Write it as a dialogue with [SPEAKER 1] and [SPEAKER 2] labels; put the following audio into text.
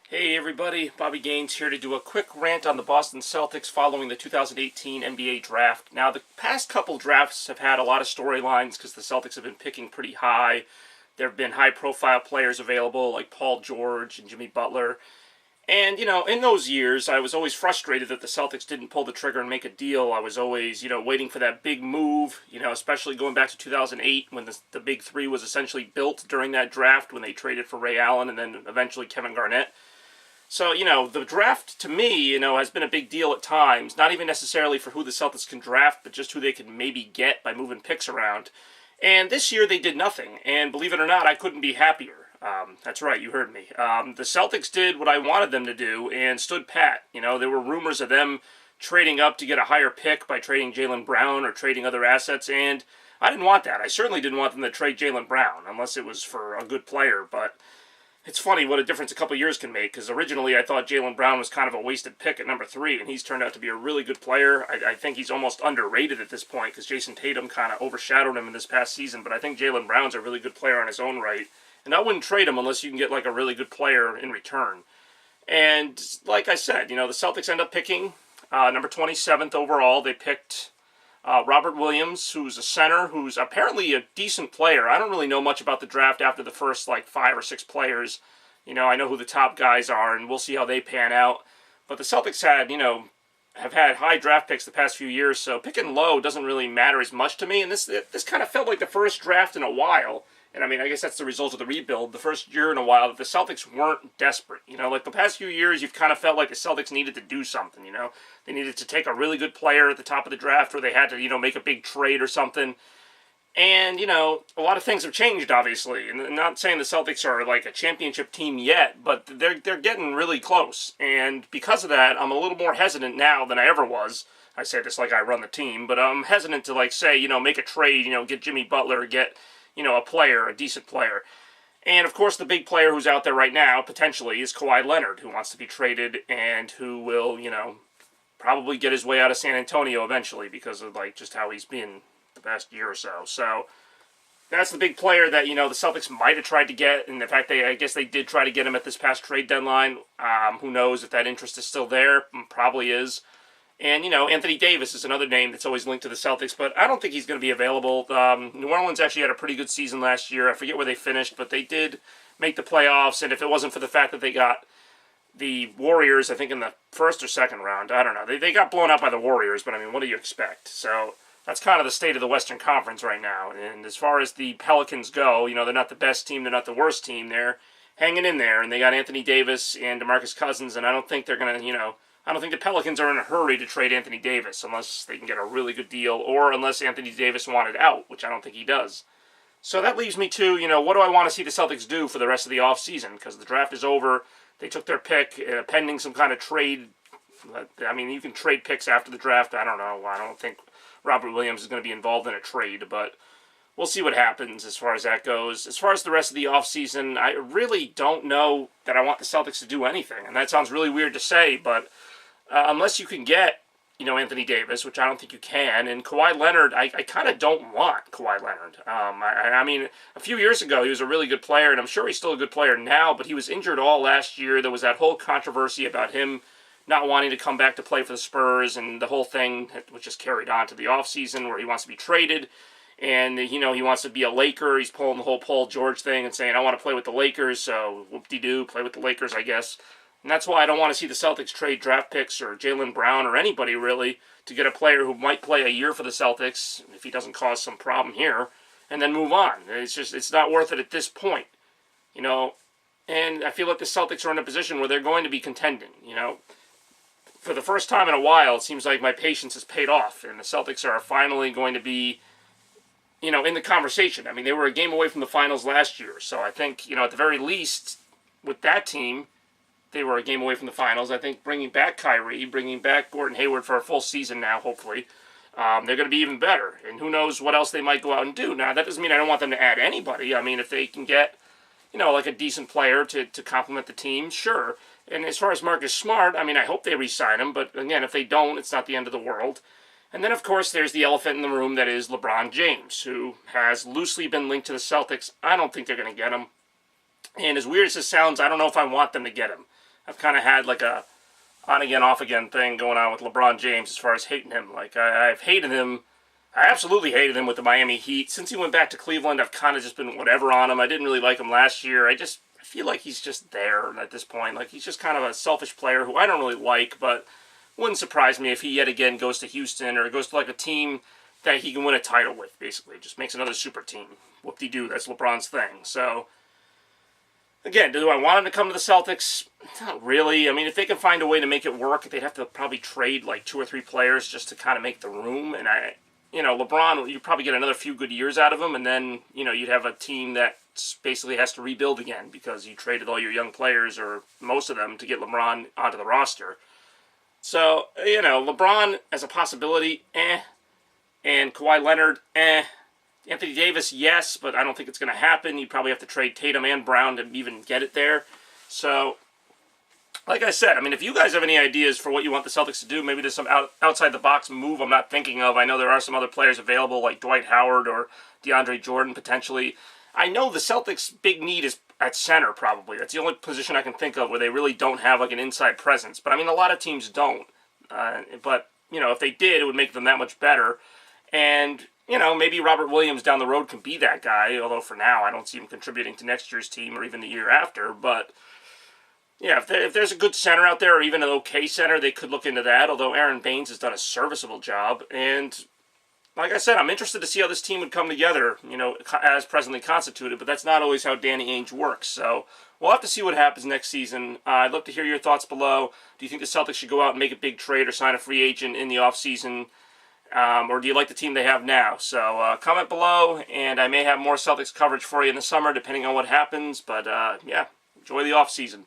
[SPEAKER 1] Hey everybody, Bobby Gaines here to do a quick rant on the Boston Celtics following the 2018 NBA draft. Now, the past couple drafts have had a lot of storylines because the Celtics have been picking pretty high. There have been high-profile players available like Paul George and Jimmy Butler. And, in those years, I was always frustrated that the Celtics didn't pull the trigger and make a deal. I was always, waiting for that big move, especially going back to 2008 when the Big Three was essentially built during that draft when they traded for Ray Allen and then eventually Kevin Garnett. So, the draft, to me, has been a big deal at times. Not even necessarily for who the Celtics can draft, but just who they can maybe get by moving picks around. And this year they did nothing. And believe it or not, I couldn't be happier. That's right, you heard me. The Celtics did what I wanted them to do and stood pat. There were rumors of them trading up to get a higher pick by trading Jaylen Brown or trading other assets, and I didn't want that. I certainly didn't want them to trade Jaylen Brown, unless it was for a good player, but it's funny what a difference a couple years can make, because originally I thought Jaylen Brown was kind of a wasted pick at number 3, and he's turned out to be a really good player. I think he's almost underrated at this point, because Jason Tatum kind of overshadowed him in this past season, but I think Jaylen Brown's a really good player on his own right, and I wouldn't trade him unless you can get like a really good player in return. And like I said, the Celtics end up picking number 27th overall. They picked Robert Williams, who's a center, who's apparently a decent player. I don't really know much about the draft after the first, 5 or 6 players. I know who the top guys are, and we'll see how they pan out. But the Celtics have had high draft picks the past few years, so picking low doesn't really matter as much to me. And this kind of felt like the first draft in a while. And I guess that's the result of the rebuild. The first year in a while that the Celtics weren't desperate. The past few years, you've kind of felt like the Celtics needed to do something, They needed to take a really good player at the top of the draft, or they had to, make a big trade or something. And, a lot of things have changed, obviously. And I'm not saying the Celtics are like a championship team yet, but they're getting really close. And because of that, I'm a little more hesitant now than I ever was. I say this like I run the team, but I'm hesitant to say, make a trade, get Jimmy Butler, get a player, a decent player. And, of course, the big player who's out there right now, potentially, is Kawhi Leonard, who wants to be traded and who will, probably get his way out of San Antonio eventually because of, just how he's been the past year or so. So, that's the big player that, the Celtics might have tried to get. And, in fact, I guess they did try to get him at this past trade deadline. Who knows if that interest is still there? Probably is. And, Anthony Davis is another name that's always linked to the Celtics, but I don't think he's going to be available. New Orleans actually had a pretty good season last year. I forget where they finished, but they did make the playoffs, and if it wasn't for the fact that they got the Warriors, I think in the first or second round, I don't know. They got blown out by the Warriors, but what do you expect? So that's kind of the state of the Western Conference right now. And as far as the Pelicans go, they're not the best team, they're not the worst team. They're hanging in there, and they got Anthony Davis and DeMarcus Cousins, and I don't think they're going to, I don't think the Pelicans are in a hurry to trade Anthony Davis unless they can get a really good deal or unless Anthony Davis wanted out, which I don't think he does. So that leaves me to, what do I want to see the Celtics do for the rest of the offseason? Because the draft is over. They took their pick pending some kind of trade. You can trade picks after the draft. I don't know. I don't think Robert Williams is going to be involved in a trade, but we'll see what happens as far as that goes. As far as the rest of the offseason, I really don't know that I want the Celtics to do anything. And that sounds really weird to say, but unless you can get, Anthony Davis, which I don't think you can, and Kawhi Leonard, I kind of don't want Kawhi Leonard. A few years ago, he was a really good player, and I'm sure he's still a good player now, but he was injured all last year. There was that whole controversy about him not wanting to come back to play for the Spurs, and the whole thing, which is carried on to the offseason, where he wants to be traded, and, he wants to be a Laker. He's pulling the whole Paul George thing and saying, I want to play with the Lakers, so whoop-de-doo, play with the Lakers, I guess. And that's why I don't want to see the Celtics trade draft picks or Jaylen Brown or anybody, really, to get a player who might play a year for the Celtics, if he doesn't cause some problem here, and then move on. It's not worth it at this point, And I feel like the Celtics are in a position where they're going to be contending, For the first time in a while, it seems like my patience has paid off, and the Celtics are finally going to be, in the conversation. They were a game away from the finals last year, so I think, at the very least, with that team, they were a game away from the finals. I think bringing back Kyrie, bringing back Gordon Hayward for a full season now, hopefully, they're going to be even better. And who knows what else they might go out and do. Now, that doesn't mean I don't want them to add anybody. If they can get, a decent player to complement the team, sure. And as far as Marcus Smart, I hope they re-sign him. But, again, if they don't, it's not the end of the world. And then, of course, there's the elephant in the room that is LeBron James, who has loosely been linked to the Celtics. I don't think they're going to get him. And as weird as this sounds, I don't know if I want them to get him. I've kind of had like a on again, off again thing going on with LeBron James as far as hating him. Like, I've hated him. I absolutely hated him with the Miami Heat. Since he went back to Cleveland, I've kind of just been whatever on him. I didn't really like him last year. I feel like he's just there at this point. Like, he's just kind of a selfish player who I don't really like, but wouldn't surprise me if he yet again goes to Houston or goes to like a team that he can win a title with, basically. Just makes another super team. Whoop-de-doo, that's LeBron's thing. So, again, do I want him to come to the Celtics? Not really. I mean, if they can find a way to make it work, they'd have to probably trade like 2 or 3 players just to kind of make the room. And LeBron, you'd probably get another few good years out of him, and then, you'd have a team that basically has to rebuild again because you traded all your young players, or most of them, to get LeBron onto the roster. So, LeBron as a possibility, and Kawhi Leonard, Anthony Davis, yes, but I don't think it's going to happen. You'd probably have to trade Tatum and Brown to even get it there. So, like I said, I mean, if you guys have any ideas for what you want the Celtics to do, maybe there's some outside-the-box move I'm not thinking of. I know there are some other players available, like Dwight Howard or DeAndre Jordan, potentially. I know the Celtics' big need is at center, probably. That's the only position I can think of where they really don't have, like, an inside presence. But, I mean, a lot of teams don't. But, if they did, it would make them that much better. And, maybe Robert Williams down the road can be that guy, although for now I don't see him contributing to next year's team or even the year after. But, yeah, if there's a good center out there, or even an okay center, they could look into that, although Aaron Baines has done a serviceable job. And, like I said, I'm interested to see how this team would come together, as presently constituted, but that's not always how Danny Ainge works. So we'll have to see what happens next season. I'd love to hear your thoughts below. Do you think the Celtics should go out and make a big trade or sign a free agent in the offseason? Or do you like the team they have now? So comment below, and I may have more Celtics coverage for you in the summer, depending on what happens. But, yeah, enjoy the offseason.